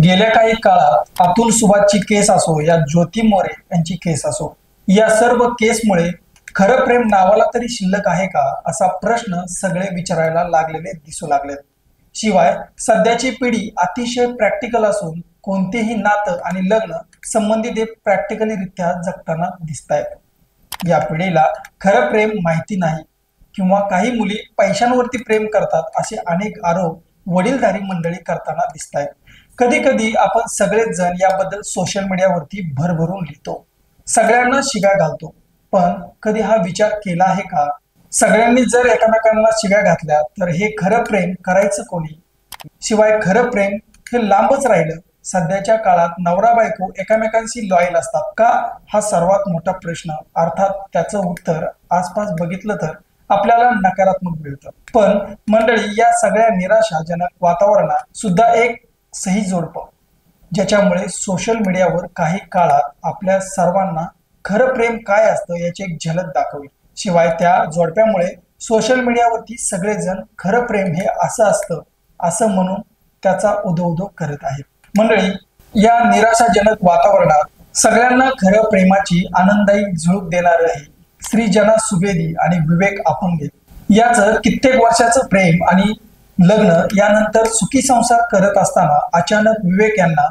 गेल्या काही काळात अतुल सुभाषची केस असो या ज्योती मोरे यांची केस असो, या सर्व केसमुळे खरं प्रेम नावाला तरी शिल्लक आहे का असा प्रश्न सगळे विचारायला लागलेले दिसू लागलेत. शिवाय सध्याची पिढी अतिशय प्रॅक्टिकल असून कोणतेही नातं आणि लग्न संबंधित हे प्रॅक्टिकलीरित्या जगताना दिसत आहेत. या पिढीला खरं प्रेम माहिती नाही किंवा काही मुली पैशांवरती प्रेम करतात असे अनेक आरोप वडीलधारी मंडळी करताना दिसत आहेत. कधी कधी आपण सगळेच जण याबद्दल सोशल मीडियावरती भरभरून लिहितो, सगळ्यांना शिव्या घालतो. पण कधी हा विचार केला आहे का, सगळ्यांनी जर एकमेकांना शिव्या घातल्या तर हे खरं प्रेम करायचं कोणी? शिवाय खरं प्रेम हे लांबच राहिलं, सध्याच्या काळात नवरा बायको एकमेकांशी लॉयल असतात का, हा सर्वात मोठा प्रश्न. अर्थात त्याचं उत्तर आसपास बघितलं तर आपल्याला नकारात्मक मिळतं. पण मंडळी, या सगळ्या निराशाजनक वातावरणात सुद्धा एक सही जोडपं, ज्याच्यामुळे सोशल मीडियावर काही काळात आपल्या सर्वांना खरं प्रेम काय असतं याची एक झलक दाखवली. शिवाय त्या जोडप्यामुळे सोशल मीडियावरती सगळेजण खरं प्रेम हे असं असतं असं म्हणून त्याचा उदो करत आहेत. मंडळी, या निराशाजनक वातावरणात सगळ्यांना खरं प्रेमाची आनंदायी झुळूक देणार आहे श्रीजना सुवेदी आणि विवेक अपंगे याचं कित्येक वर्षाचं प्रेम आणि लग्न यानंतर सुखी संसार करत असताना अचानक विवेक यांना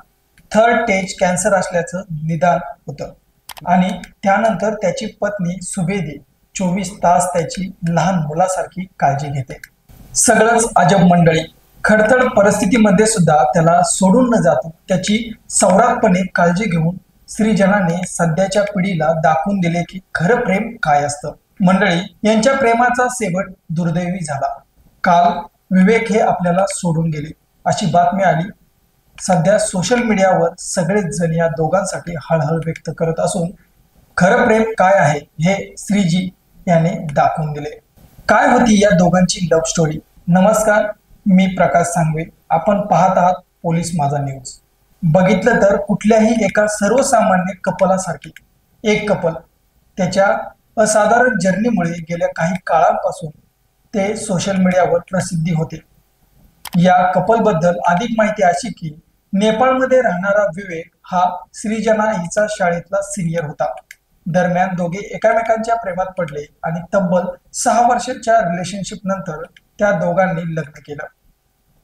थर्ड स्टेज कॅन्सर असल्याचं निदान होतं आणि त्यानंतर त्याची पत्नी सुवेदी 24 तास त्याची लहान मुलासारखी काळजी घेते. सगळंच अजब मंडळी. खडतर परिस्थितीमध्ये सुद्धा त्याला सोडून न जाता त्याची सौरातपणे काळजी घेऊन श्रीजनाने सध्याच्या पिढीला दाखवून दिले की खरं प्रेम काय असतं. मंडळी, यांच्या प्रेमाचा शेवट दुर्दैवी झाला. काल विवेक हे आपल्याला सोडून गेले अशी बातमी आली. सध्या सोशल मीडियावर सगळेच जण या दोघांसाठी हळहळ व्यक्त करत असून खरं प्रेम काय आहे हे श्रीजी याने दाखवून दिले. काय होती या दोघांची लव्ह स्टोरी? नमस्कार, मी प्रकाश सांगवे. आपण पाहत आहात पोलीस माझा न्यूज. बघितलं तर कुठल्याही एका सर्वसामान्य कपलासारखी एक कपल त्याच्या असाधारण जर्नीमुळे गेल्या काही काळांपासून ते सोशल मीडियावर प्रसिद्धी होते. या कपलबद्दल अधिक माहिती अशी की नेपाळमध्ये राहणारा विवेक हा श्रीजना हिचा शाळेतला सिनियर होता. दरम्यान दोघे एकमेकांच्या प्रेमात पडले आणि तब्बल 6 वर्षाच्या रिलेशनशिप नंतर त्या दोघांनी लग्न केलं.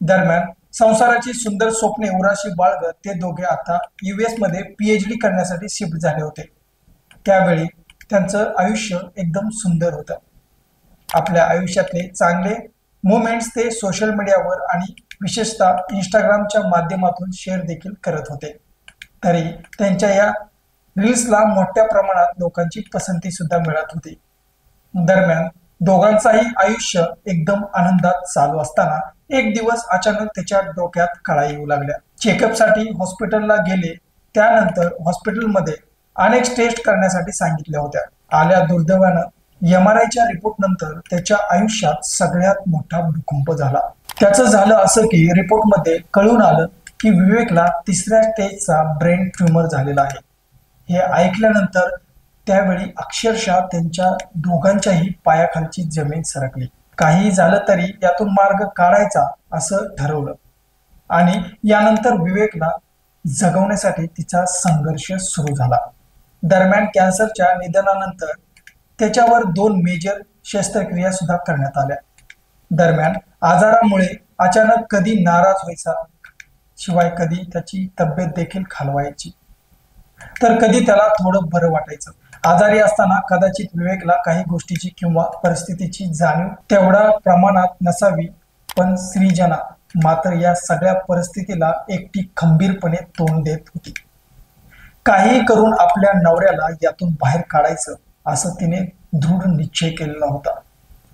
दरम्यान संसाराची सुंदर स्वप्ने उराशी बाळगत ते दोघे आता US मध्ये PhD करण्यासाठी शिफ्ट झाले होते. त्यावेळी त्यांचं आयुष्य एकदम सुंदर होतं. आपल्या आयुष्यातले चांगले मोमेंट्स ते सोशल मीडियावर आणि विशेषतः इंस्टाग्रामच्या माध्यमातून शेअर देखील करत होते. तरी त्यांच्या या रील्सला मोठ्या प्रमाणात लोकांची पसंती सुद्धा मिळत होती. दरम्यान दोघांचाही आयुष्य एकदम आनंदात चालू असताना एक दिवस अचानक त्याच्या डोक्यात कळा येऊ लागल्या. चेकअपसाठी हॉस्पिटलला गेले. त्यानंतर हॉस्पिटलमध्ये अनेक टेस्ट करण्यासाठी सांगितल्या होत्या. आल्या दुर्दैवानं MRIच्या रिपोर्ट नंतर त्याच्या आयुष्यात सगळ्यात मोठा भूकंप झाला. त्याचं झालं असं की रिपोर्टमध्ये कळून आलं की विवेकला 3ऱ्या स्टेजचा ब्रेन ट्यूमर झालेला आहे. हे ऐकल्यानंतर त्यावेळी अक्षरशः त्यांच्या दोघांच्याही पायाखालची जमीन सरकली. काही झालं तरी यातून मार्ग काढायचा असं ठरवलं आणि यानंतर विवेकला जगवण्यासाठी तिचा संघर्ष सुरू झाला. दरम्यान कॅन्सरच्या निदानानंतर त्याच्यावर 2 मेजर शस्त्रक्रिया सुद्धा करण्यात आल्या. दरम्यान आजारामुळे अचानक कधी नाराज व्हायचा, शिवाय कधी त्याची तब्येत देखील खालवायची, तर कधी त्याला थोडं बरं वाटायचं. आजारी असताना कदाचित विवेकला काही गोष्टीची किंवा परिस्थितीची जाणीव तेवढ्या प्रमाणात नसावी, पण श्रीजना मात्र या सगळ्या परिस्थितीला एकटी खंबीरपणे तोंड देत होती. काही करून आपल्या नवऱ्याला यातून बाहेर काढायचं असं तिने दृढ निश्चय केलेला होता.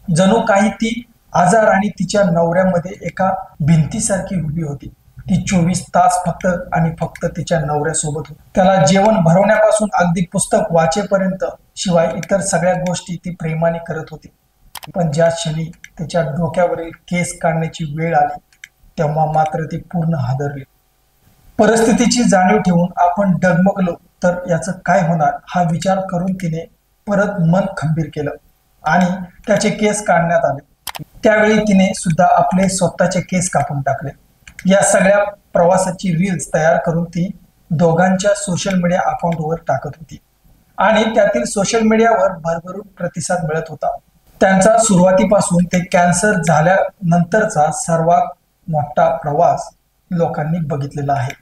जणू काही ती आजार आणि तिच्या नवऱ्यामध्ये एका भिंतीसारखी उभी होती. ती 24 तास फक्त आणि फक्त तिच्या नवऱ्यासोबत होती. त्याला जेवण भरवण्यापासून अगदी पुस्तक वाचेपर्यंत, शिवाय इतर सगळ्या गोष्टी ती प्रेमाने करत होती. पण ज्या क्षणी तिच्या डोक्यावरील केस काढण्याची वेळ आली तेव्हा मात्र ती पूर्ण हादरली. परिस्थितीची जाणीव ठेवून आपण डगमगलो तर याचं काय होणार हा विचार करून तिने परत मन खंबीर केलं आणि त्याचे केस काढण्यात आले. त्यावेळी तिने सुद्धा आपले स्वतःचे केस कापून टाकले. या सगळ्या प्रवासाची रील्स तयार करून ती दोघांच्या सोशल मीडिया अकाउंटवर टाकत होती आणि त्यातील सोशल मीडियावर भरभरून प्रतिसाद मिळत होता. त्यांचा सुरुवातीपासून ते कॅन्सर झाल्यानंतरचा सर्वात मोठा प्रवास लोकांनी बघितलेला आहे.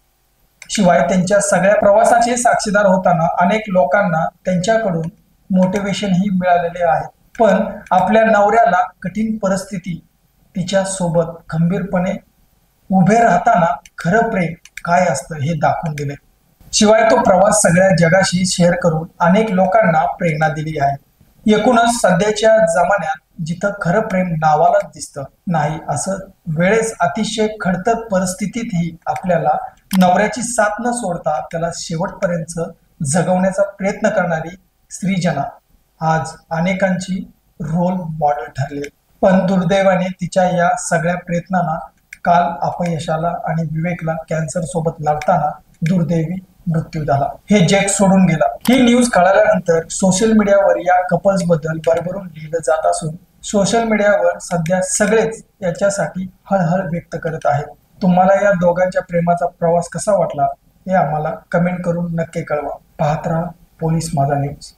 शिवाय त्यांच्या सगळ्या प्रवासाचे साक्षीदार होताना अनेक लोकांना त्यांच्याकडून मोटिवेशनही मिळालेले आहे. पण आपल्या नवऱ्याला कठीण परिस्थिती तिच्या सोबत खंबीरपणे उभे राहताना खरं प्रेम काय असतं हे दाखवून दिले. शिवाय तो प्रवास सगळ्या जगाशी शेअर करून अनेक लोकांना प्रेरणा दिली आहे. एकूणच सध्याच्या जमान्यात जिथं खरं प्रेम नावालाच दिसतं नाही असं वेळेस अतिशय खडतर परिस्थितीतही आपल्याला नवऱ्याची साथ न सोडता त्याला शेवटपर्यंत जगवण्याचा प्रयत्न करणारी सृजना आज अनेकांची रोल मॉडेल ठरले. पण दुर्दैवाने तिच्या या सगळ्या प्रयत्नांना काल अपयशाला आणि विवेकला कॅन्सर सोबत लढताना दुर्दैवी मृत्यू झाला. हे जग सोडून गेला. ही न्यूज कळाल्यानंतर सोशल मीडियावर या कपल्स बद्दल भरभरून लिहिलं जात असून सोशल मीडियावर सध्या सगळेच याच्यासाठी हळहळ व्यक्त करत आहेत. तुम्हाला या दोघांच्या प्रेमाचा प्रवास कसा वाटला हे आम्हाला कमेंट करून नक्की कळवा. पाहत राहा पोलीस माझा न्यूज.